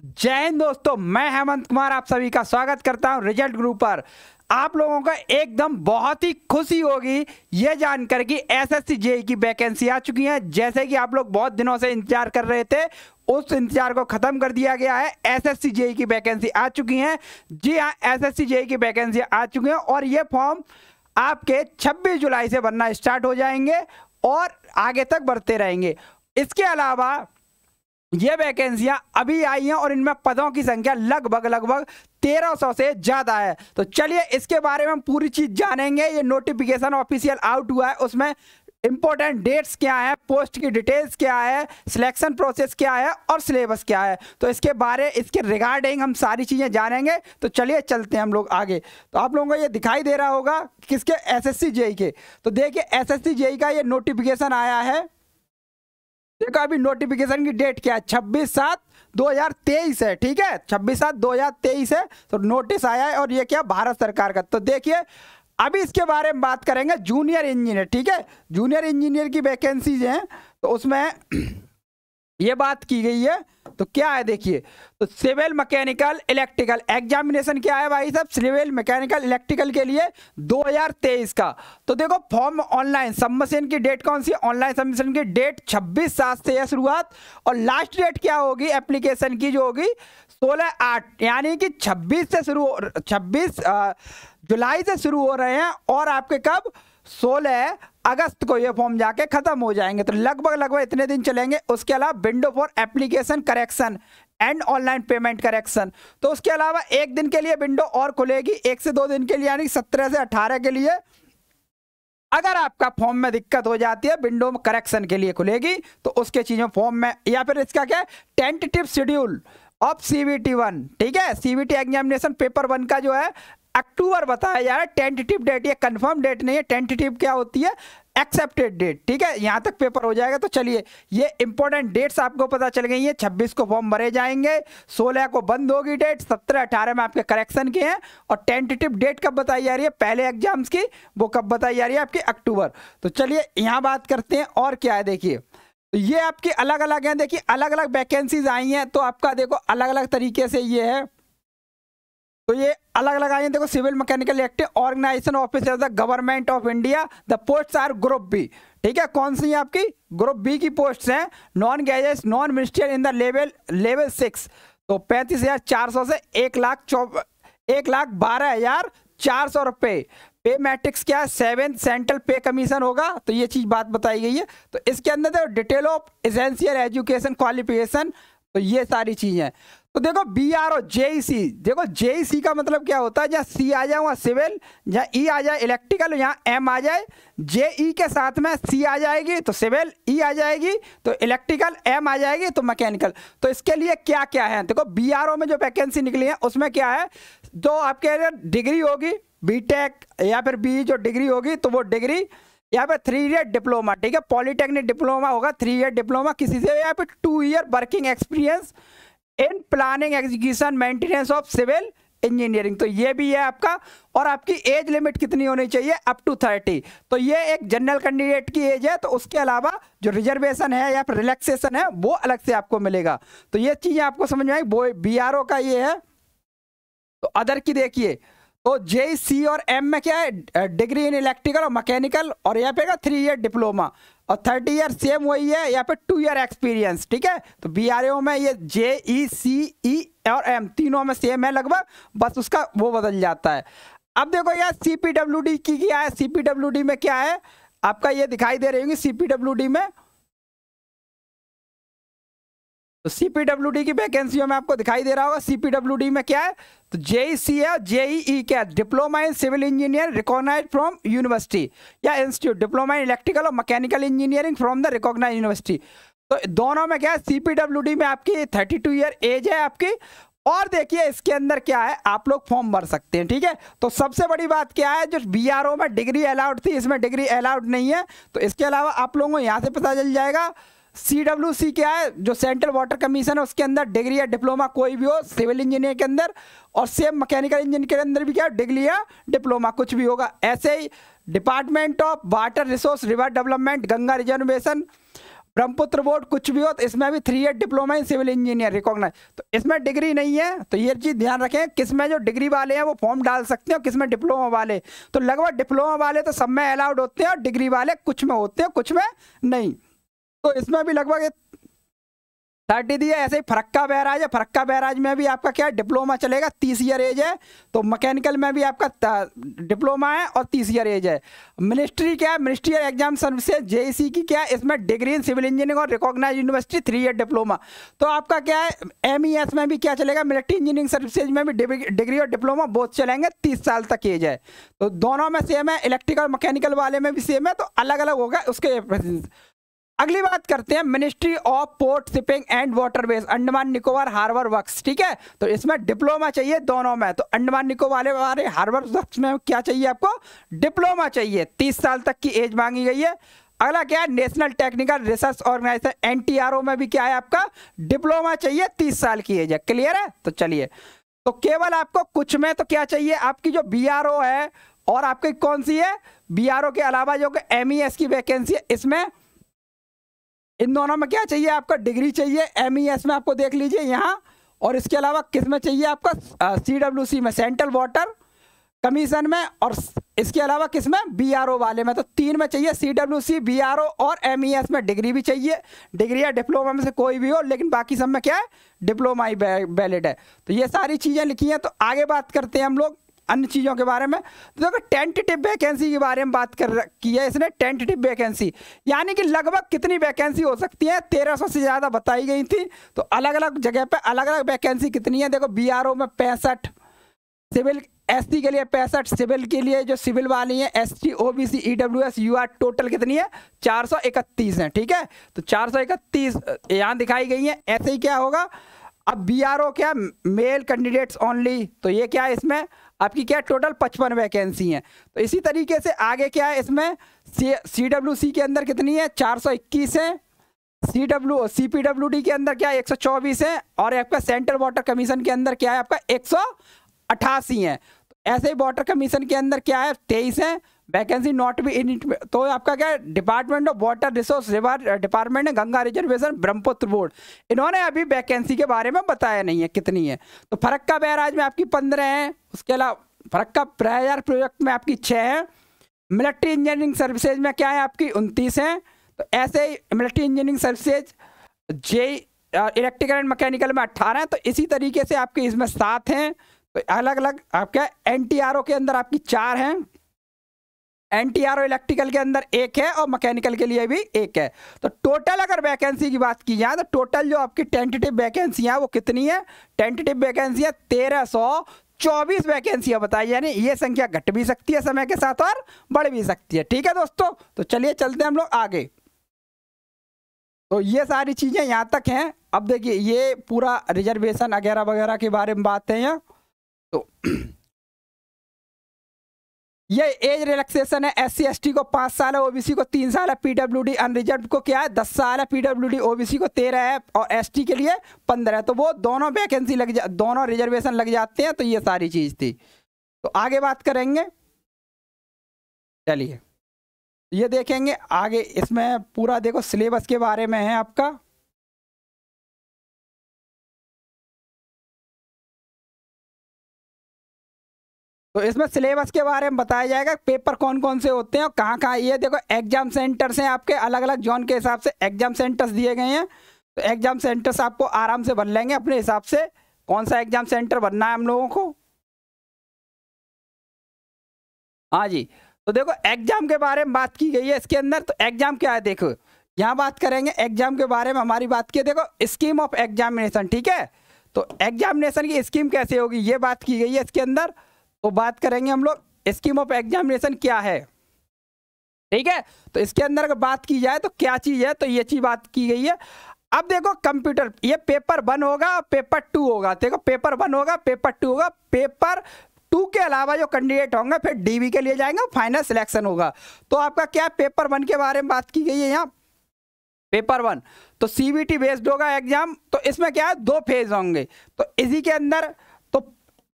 जय हिंद दोस्तों, मैं हेमंत कुमार आप सभी का स्वागत करता हूं रिजल्ट ग्रुप पर। आप लोगों का एकदम बहुत ही खुशी होगी ये जानकर कि एसएससी जेईई की वैकेंसी आ चुकी है। जैसे कि आप लोग बहुत दिनों से इंतजार कर रहे थे, उस इंतजार को खत्म कर दिया गया है। एसएससी जेईई की वैकेंसी आ चुकी है। जी हाँ, एसएससी जेईई की वैकेंसी आ चुकी है और ये फॉर्म आपके 26 जुलाई से भरना स्टार्ट हो जाएंगे और आगे तक बढ़ते रहेंगे। इसके अलावा ये वैकेंसियां अभी आई हैं और इनमें पदों की संख्या लगभग 1300 से ज्यादा है। तो चलिए इसके बारे में हम पूरी चीज जानेंगे। ये नोटिफिकेशन ऑफिशियल आउट हुआ है, उसमें इंपॉर्टेंट डेट्स क्या है, पोस्ट की डिटेल्स क्या है, सिलेक्शन प्रोसेस क्या है और सिलेबस क्या है। तो इसके रिगार्डिंग हम सारी चीजें जानेंगे। तो चलिए चलते हैं हम लोग आगे। तो आप लोगों को ये दिखाई दे रहा होगा किसके, एसएससी जेईई के। तो देखिए एसएससी जेईई का ये नोटिफिकेशन आया है। देखो अभी नोटिफिकेशन की डेट क्या है, 26/7/2023 है। ठीक है, 26/7/2023 है। तो नोटिस आया है और ये क्या, भारत सरकार का। तो देखिए अभी इसके बारे में बात करेंगे। जूनियर इंजीनियर, ठीक है, जूनियर इंजीनियर की वैकेंसीज हैं तो उसमें ये बात की गई है। तो क्या है देखिए, तो सिविल मैकेनिकल इलेक्ट्रिकल एग्जामिनेशन क्या है भाई साहब, सिविल मैकेनिकल इलेक्ट्रिकल के लिए 2023 का। तो देखो फॉर्म ऑनलाइन सबमिशन की डेट कौन सी, ऑनलाइन सबमिशन की डेट 26/7 से है शुरुआत और लास्ट डेट क्या होगी एप्लीकेशन की, जो होगी 16/8, यानी कि 26 जुलाई से शुरू हो रहे हैं और आपके कब 16 अगस्त को ये फॉर्म जाके खत्म हो जाएंगे। तो लगभग इतने दिन चलेंगे। उसके अलावा window for application correction and online payment correction, तो उसके अलावा एक दिन के लिए विंडो और खुलेगी, 1 से 2 दिन के लिए, यानी 17 से 18 के लिए। अगर आपका फॉर्म में दिक्कत हो जाती है, विंडो में करेक्शन के लिए खुलेगी तो उसके चीजों फॉर्म में, या फिर इसका क्या है, टेंटेटिव शेड्यूल ऑफ सीबीटी 1, ठीक है, सीबीटी एग्जामिनेशन पेपर 1 का जो है अक्टूबर बताया जा रहा है। टेंटेटिव डेट, ये कंफर्म डेट नहीं है। टेंटेटिव क्या होती है, एक्सेप्टेड डेट, ठीक है, यहां तक पेपर हो जाएगा। तो चलिए ये इंपॉर्टेंट डेट्स आपको पता चल गई है। 26 को फॉर्म भरे जाएंगे, 16 को बंद होगी डेट, 17-18 में आपके करेक्शन के हैं और टेंटेटिव डेट कब बताई जा रही है पहले एग्जाम्स की, वो कब बताई जा रही है आपकी, अक्टूबर। तो चलिए यहां बात करते हैं और क्या है। देखिए तो ये आपकी अलग अलग है, देखिए अलग अलग वैकेंसीज आई हैं। तो आपका देखो अलग अलग तरीके से ये है, तो ये अलग अलग आई हैं। देखो civil mechanical electric organisation officer the government of India, the post are group B, ठीक है, कौन सी है आपकी, ग्रुप बी की पोस्ट हैं। Non gazetted non ministerial in the level 6, तो 35,400 से 1,12,400 रुपये। पे मैट्रिक्स क्या है, 7 सेंट्रल पे कमीशन होगा। तो ये चीज बात बताई गई है। तो इसके अंदर देखो detail of essential education qualification, तो ये सारी चीजें। तो देखो बीआरओ जेईसी, देखो जेईसी का मतलब क्या होता है, जहाँ सी आ जाए वहाँ सिविल, जहाँ ई आ जाए इलेक्ट्रिकल, यहाँ एम आ जाए, जेई के साथ में सी आ जाएगी तो सिविल, ई आ जाएगी तो इलेक्ट्रिकल, एम आ जाएगी तो मैकेनिकल। तो इसके लिए क्या क्या है, देखो बीआरओ में जो वैकेंसी निकली है उसमें क्या है, जो आपके डिग्री होगी बीटेक या फिर बी जो डिग्री होगी, तो वो डिग्री यहाँ पे 3 ईयर डिप्लोमा, ठीक है, पॉलिटेक्निक डिप्लोमा होगा, 3 ईयर डिप्लोमा किसी से, यहाँ पे 2 year working experience in planning execution maintenance of civil engineering. तो ये भी है आपका। और आपकी एज लिमिट कितनी होनी चाहिए, अप टू 30। तो ये एक जनरल कैंडिडेट की एज है। तो उसके अलावा जो रिजर्वेशन है या फिर रिलैक्सेशन है वो अलग से आपको मिलेगा। तो ये चीजें आपको समझ में आई, बीआरओ का ये है। तो अदर की देखिए, तो जे सी और एम में क्या है, डिग्री इन इलेक्ट्रिकल और मैकेनिकल, और यहाँ पे 3 ईयर डिप्लोमा और 30 ईयर सेम वही है, यहाँ पे 2 ईयर एक्सपीरियंस, ठीक है। तो बीआरओ में ये जे ई सी ई और एम तीनों में सेम है लगभग, बस उसका वो बदल जाता है। अब देखो यार सीपीडब्ल्यूडी की क्या है, सीपीडब्ल्यूडी में क्या है आपका, ये दिखाई दे रही होगी सीपीडब्ल्यूडी में। तो सीपीडब्ल्यूडी की वैकेंसियों में आपको दिखाई दे रहा होगा सीपीडब्ल्यूडी में क्या है, तो जेईसी है, जेईई क्या, diploma in civil engineer recognise from university या इंस्टीट्यूट, डिप्लोमा इन इलेक्ट्रिकल और mechanical engineering from the recognise university. तो दोनों में क्या है, सीपीडब्ल्यूडी में आपकी 32 ईयर एज है आपकी। और देखिए इसके अंदर क्या है, आप लोग फॉर्म भर सकते हैं, ठीक है। तो सबसे बड़ी बात क्या है, जो बीआरओ में डिग्री अलाउड थी, इसमें डिग्री अलाउड नहीं है। तो इसके अलावा आप लोगों को यहाँ से पता चल जाएगा। CWC क्या है, जो सेंट्रल वाटर कमीशन है, उसके अंदर डिग्री या डिप्लोमा कोई भी हो सिविल इंजीनियर के अंदर, और सेम मैकेनिकल इंजीनियर के अंदर भी क्या है, डिग्री या डिप्लोमा कुछ भी होगा। ऐसे ही department of water resource river development Ganga reservation Brahmaputra board कुछ भी हो तो इसमें भी 3 year diploma in civil engineer recognize. तो इसमें डिग्री नहीं है, तो ये चीज़ ध्यान रखें, किसमें जो डिग्री वाले हैं वो फॉर्म डाल सकते हैं और किसमें डिप्लोमा वाले। तो लगभग डिप्लोमा वाले तो सब में अलाउड होते हैं और डिग्री वाले कुछ में होते हैं, कुछ में नहीं। तो इसमें भी लगभग 30 दिया। ऐसे ही फरक्का बैराज है, फरक्का बैराज में भी आपका क्या है, डिप्लोमा चलेगा, 30 ईयर एज है। तो मैकेनिकल में भी आपका डिप्लोमा है और 30 ईयर एज है। मिनिस्ट्री क्या है, मिनिस्ट्री एग्जाम सर्विसेज जेईसी की क्या है, इसमें डिग्री इन सिविल इंजीनियरिंग और रिकॉग्नाइज यूनिवर्सिटी 3 ईयर डिप्लोमा। तो आपका क्या है, MES में भी क्या चलेगा, मिलिट्री इंजीनियरिंग सर्विसेज में भी डिग्री और डिप्लोमा बहुत चलेंगे, 30 साल तक एज है। तो दोनों में सेम है, इलेक्ट्रिकल मैकेनिकल वाले में भी सेम है, तो अलग अलग होगा उसके। अगली बात करते हैं ministry of port shipping and waterways Andaman Nicobar harbour works. ठीक है, तो इसमें डिप्लोमा चाहिए दोनों में। तो अंडमान निकोबार वाले हार्बर वर्क्स में क्या चाहिए आपको, डिप्लोमा चाहिए, 30 साल तक की एज मांगी गई है। अगला क्या है, national technical research organisation NTRO में भी क्या है आपका, डिप्लोमा चाहिए, 30 साल की एज है। क्लियर है, तो चलिए, तो केवल आपको कुछ में तो क्या चाहिए, आपकी जो BRO है और आपकी कौन सी है, BRO के अलावा जो MES की वैकेंसी है, इसमें इन दोनों में क्या चाहिए आपका, डिग्री चाहिए। MES में आपको देख लीजिए यहाँ, और इसके अलावा किस में चाहिए आपका, CWC में, सेंट्रल वाटर कमीशन में, और इसके अलावा किस में, BRO वाले में। तो 3 में चाहिए, CWC, BRO और MES में डिग्री भी चाहिए। डिग्री या डिप्लोमा में से कोई भी हो, लेकिन बाकी सब में क्या है, डिप्लोमा ही वैलिड है। तो ये सारी चीज़ें लिखी हैं। तो आगे बात करते हैं हम लोग अन्य चीज़ों के बारे में। तो देखो टेंटेटिव वैकेंसी के बारे में बात की है इसने, टेंटेटिव वैकेंसी यानी कि लगभग कितनी वैकेंसी हो सकती है, 1300 से ज़्यादा बताई गई थी। तो अलग अलग जगह पे अलग अलग वैकेंसी कितनी है, देखो BRO में 65, सिविल ST के लिए 65, सिविल के लिए जो सिविल वाली है ST OBC EWS UR total कितनी है, 431 है। ठीक है, तो 431 यहाँ दिखाई गई है। ऐसे ही क्या होगा, अब BRO क्या, मेल कैंडिडेट्स ओनली, तो ये क्या है, इसमें आपकी क्या टोटल 55 वैकेंसी हैं। तो इसी तरीके से आगे क्या है, इसमें CWC के अंदर कितनी है, 421 है। CPWD के अंदर क्या है, 124 है। और आपका सेंट्रल वाटर कमीशन के अंदर क्या है आपका, 188 है। तो ऐसे ही वाटर कमीशन के अंदर क्या है, 23 है वैकेंसी नॉट भी इन। तो आपका क्या है, department of water resource river department है, गंगा रिजर्वेशन, ब्रह्मपुत्र बोर्ड, इन्होंने अभी वैकेंसी के बारे में बताया नहीं है कितनी है। तो फरक्का बैराज में आपकी 15 है। उसके अलावा फरक्का प्रयार प्रोजेक्ट में आपकी 6 है। मिलिट्री इंजीनियरिंग सर्विसेज में क्या है आपकी 29 है। तो ऐसे ही military engineering services electrical and mechanical में 18 है। तो इसी तरीके से आपके इसमें 7 हैं। तो अलग अलग आपका NTRO के अंदर आपकी 4 हैं, NTRO इलेक्ट्रिकल के अंदर 1 है और मैकेनिकल के लिए भी 1 है। तो टोटल अगर वैकेंसी की बात की जाए तो टोटल जो आपकी टेंटेटिव वैकेंसी है वो कितनी है, टेंटेटिव वैकेंसी है 1324 वैकेंसियां बताई। यानी ये संख्या घट भी सकती है समय के साथ और बढ़ भी सकती है। ठीक है दोस्तों, तो चलिए चलते हैं हम लोग आगे। तो ये सारी चीज़ें यहाँ तक हैं। अब देखिए ये पूरा रिजर्वेशन वगैरह वगैरह के बारे में बात है यहाँ। तो ये एज रिलैक्सेशन है, SC ST को 5 साल है, OBC को 3 साल है, PWD अनरिजर्व को क्या है 10 साल है, PWD OBC को 13 है और ST के लिए 15 है। तो वो दोनों वैकेंसी दोनों रिजर्वेशन लग जाते हैं। तो ये सारी चीज़ थी। तो आगे बात करेंगे, चलिए ये देखेंगे आगे। इसमें पूरा देखो सिलेबस के बारे में है आपका। तो इसमें सिलेबस के बारे में बताया जाएगा, पेपर कौन कौन से होते हैं और कहाँ कहाँ। ये देखो एग्जाम सेंटर्स हैं आपके, अलग अलग जोन के हिसाब से एग्जाम सेंटर्स दिए गए हैं। तो एग्जाम सेंटर्स आपको आराम से भर लेंगे अपने हिसाब से, कौन सा एग्जाम सेंटर भरना है हम लोगों को। हाँ जी, तो देखो एग्जाम के बारे में बात की गई है इसके अंदर। तो एग्जाम क्या है, देखो यहाँ बात करेंगे एग्जाम के बारे में। हमारी बात की देखो स्कीम ऑफ एग्जामिनेशन। ठीक है, तो एग्जामिनेशन की स्कीम कैसे होगी ये बात की गई है इसके अंदर। तो बात करेंगे हम लोग स्कीम ऑफ एग्जामिनेशन क्या है। ठीक है, तो इसके अंदर अगर बात की जाए तो क्या चीज़ है, तो ये चीज़ बात की गई है। अब देखो कंप्यूटर, ये पेपर 1 होगा, पेपर 2 होगा। देखो पेपर 1 होगा, पेपर 2 होगा। पेपर 2 के अलावा जो कैंडिडेट होंगे फिर DV के लिए जाएंगे, फाइनल सिलेक्शन होगा। तो आपका क्या पेपर 1 के बारे में बात की गई है यहाँ। पेपर 1 तो CBT बेस्ड होगा एग्जाम। तो इसमें क्या है 2 फेज होंगे। तो इसी के अंदर तो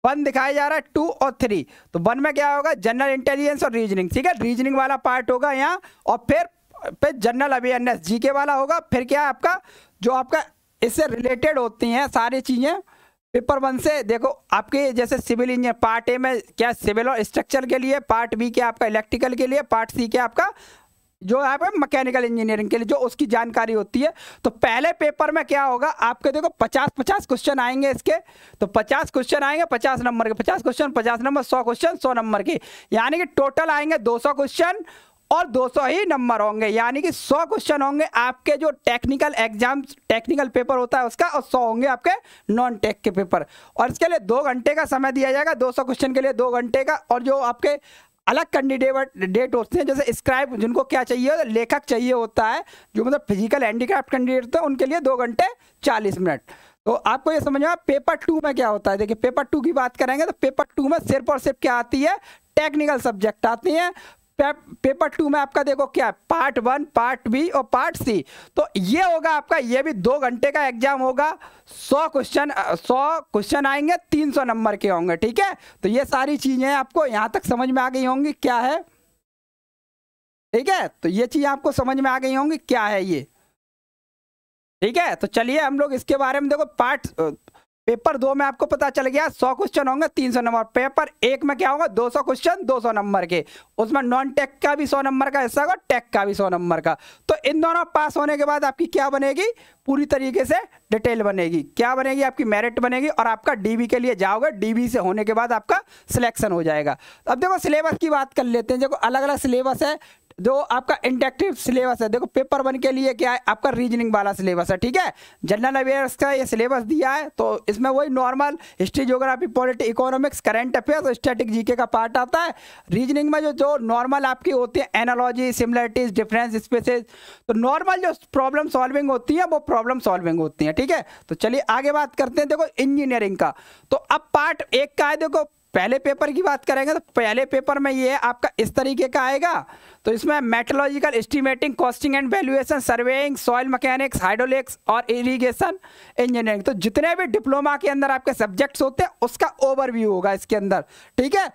1 दिखाया जा रहा है, 2 और 3। तो 1 में क्या होगा, जनरल इंटेलिजेंस और रीजनिंग। ठीक है, रीजनिंग वाला पार्ट होगा यहाँ। और फिर पे जनरल अवेयरनेस जीके वाला होगा। फिर क्या आपका जो आपका इससे रिलेटेड होती हैं सारी चीज़ें पेपर 1 से। देखो आपके जैसे सिविल इंजीनियर पार्ट ए में क्या सिविल और स्ट्रक्चर के लिए, पार्ट बी क्या आपका इलेक्ट्रिकल के लिए, पार्ट सी क्या आपका जो है मैकेनिकल इंजीनियरिंग के लिए जो उसकी जानकारी होती है। तो पहले पेपर में क्या होगा आपके देखो 50-50 क्वेश्चन आएंगे इसके। तो 50 क्वेश्चन आएंगे 50 नंबर के, 50 क्वेश्चन 50 नंबर, 100 क्वेश्चन 100 नंबर के, यानी कि टोटल आएंगे 200 क्वेश्चन और 200 ही नंबर होंगे, यानी कि 100 क्वेश्चन होंगे आपके जो टेक्निकल एग्जाम टेक्निकल पेपर होता है उसका, और 100 होंगे आपके नॉन टेक के पेपर। और इसके लिए 2 घंटे का समय दिया जाएगा, 200 क्वेश्चन के लिए 2 घंटे का। और जो आपके अलग कैंडिडेट होते हैं जैसे स्क्राइब जिनको क्या चाहिए लेखक चाहिए होता है, जो मतलब फिजिकल हैंडीक्राफ्ट कैंडिडेट होते हैं उनके लिए 2 घंटे 40 मिनट। तो आपको ये समझ में पेपर 2 में क्या होता है। देखिए पेपर 2 की बात करेंगे तो पेपर 2 में सिर्फ और सिर्फ क्या आती है, टेक्निकल सब्जेक्ट आती हैं। पेपर 2 में आपका देखो क्या पार्ट 1, पार्ट बी और पार्ट सी। तो ये होगा आपका, ये भी 2 घंटे का एग्जाम होगा। 100 क्वेश्चन आएंगे, 300 नंबर के होंगे, ठीक है। तो ये सारी चीजें आपको यहां तक समझ में आ गई होंगी क्या है, ठीक है। तो ये चीज आपको समझ में आ गई होंगी क्या है ये, ठीक है। तो चलिए हम लोग इसके बारे में देखो पेपर 2 में आपको पता चल गया 100 क्वेश्चन होंगे 300 नंबर। पेपर 1 में क्या होगा 200 क्वेश्चन 200 नंबर के, उसमें नॉन टेक का भी 100 नंबर का हिस्सा होगा, टेक का भी 100 नंबर का। तो इन दोनों पास होने के बाद आपकी क्या बनेगी, पूरी तरीके से डिटेल बनेगी। क्या बनेगी, आपकी मेरिट बनेगी और आपका डीबी के लिए जाओगे, डीबी से होने के बाद आपका सिलेक्शन हो जाएगा। अब देखो सिलेबस की बात कर लेते हैं। देखो अलग अलग सिलेबस है, जो आपका इंटरेक्टिव सिलेबस है। देखो पेपर 1 के लिए क्या है आपका रीजनिंग वाला सिलेबस है, ठीक है। जनरल अवेयर्स का ये सिलेबस दिया है, तो इसमें वही normal history, geography, polity, economics, current affairs और स्टैटिक जीके का पार्ट आता है। रीजनिंग में जो नॉर्मल आपकी होती है एनालॉजी, सिमिलरिटीज, डिफरेंस, स्पेसेस, तो नॉर्मल जो प्रॉब्लम सॉल्विंग होती है वो प्रॉब्लम सॉल्विंग होती है, ठीक है। तो चलिए आगे बात करते हैं देखो इंजीनियरिंग का। तो अब पार्ट 1 का है, देखो पहले पेपर की बात करेंगे तो पहले पेपर में ये आपका इस तरीके का आएगा। तो इसमें metrological estimating, costing and valuation, surveying, soil mechanics, hydraulics और इरिगेशन इंजीनियरिंग, तो जितने भी डिप्लोमा के अंदर आपके सब्जेक्ट्स होते हैं उसका ओवरव्यू होगा इसके अंदर, ठीक है।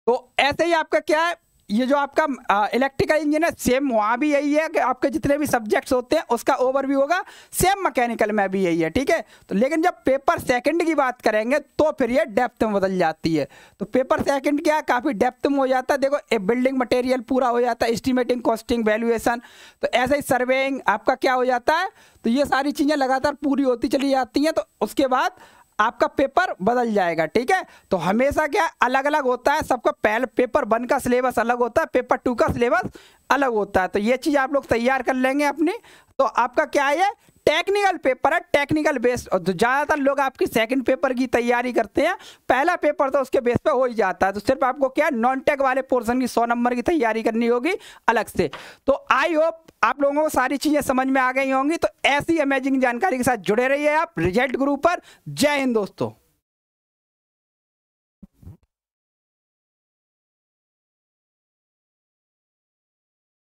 तो ऐसे ही आपका क्या है, ये जो आपका इलेक्ट्रिकल इंजीनियर सेम वहाँ भी यही है कि आपके जितने भी सब्जेक्ट्स होते हैं उसका ओवरव्यू होगा, सेम मैकेनिकल में भी यही है, ठीक है। तो लेकिन जब पेपर 2 की बात करेंगे तो फिर ये डेप्थ में बदल जाती है। तो पेपर 2 क्या है, काफ़ी डेप्थ में हो जाता है। देखो ए बिल्डिंग मटेरियल पूरा हो जाता है, एस्टिमेटिंग, कॉस्टिंग, वैल्यूएशन, तो ऐसे ही सर्वेइंग आपका क्या हो जाता है। तो ये सारी चीज़ें लगातार पूरी होती चली जाती हैं, तो उसके बाद आपका पेपर बदल जाएगा, ठीक है। तो हमेशा क्या अलग अलग होता है सबका, पहले पेपर 1 का सिलेबस अलग होता है, पेपर 2 का सिलेबस अलग होता है। तो ये चीज़ आप लोग तैयार कर लेंगे अपनी। तो आपका क्या है, टेक्निकल पेपर है, टेक्निकल बेस्ड। तो ज़्यादातर लोग आपकी 2nd पेपर की तैयारी करते हैं, पहला पेपर तो उसके बेस पे हो ही जाता है। तो सिर्फ आपको क्या नॉन टेक वाले पोर्शन की 100 नंबर की तैयारी करनी होगी अलग से। तो आई होप आप लोगों को सारी चीज़ें समझ में आ गई होंगी। तो ऐसी अमेजिंग जानकारी के साथ जुड़े रहिए आप रिजल्ट ग्रुप पर। जय हिंद दोस्तों।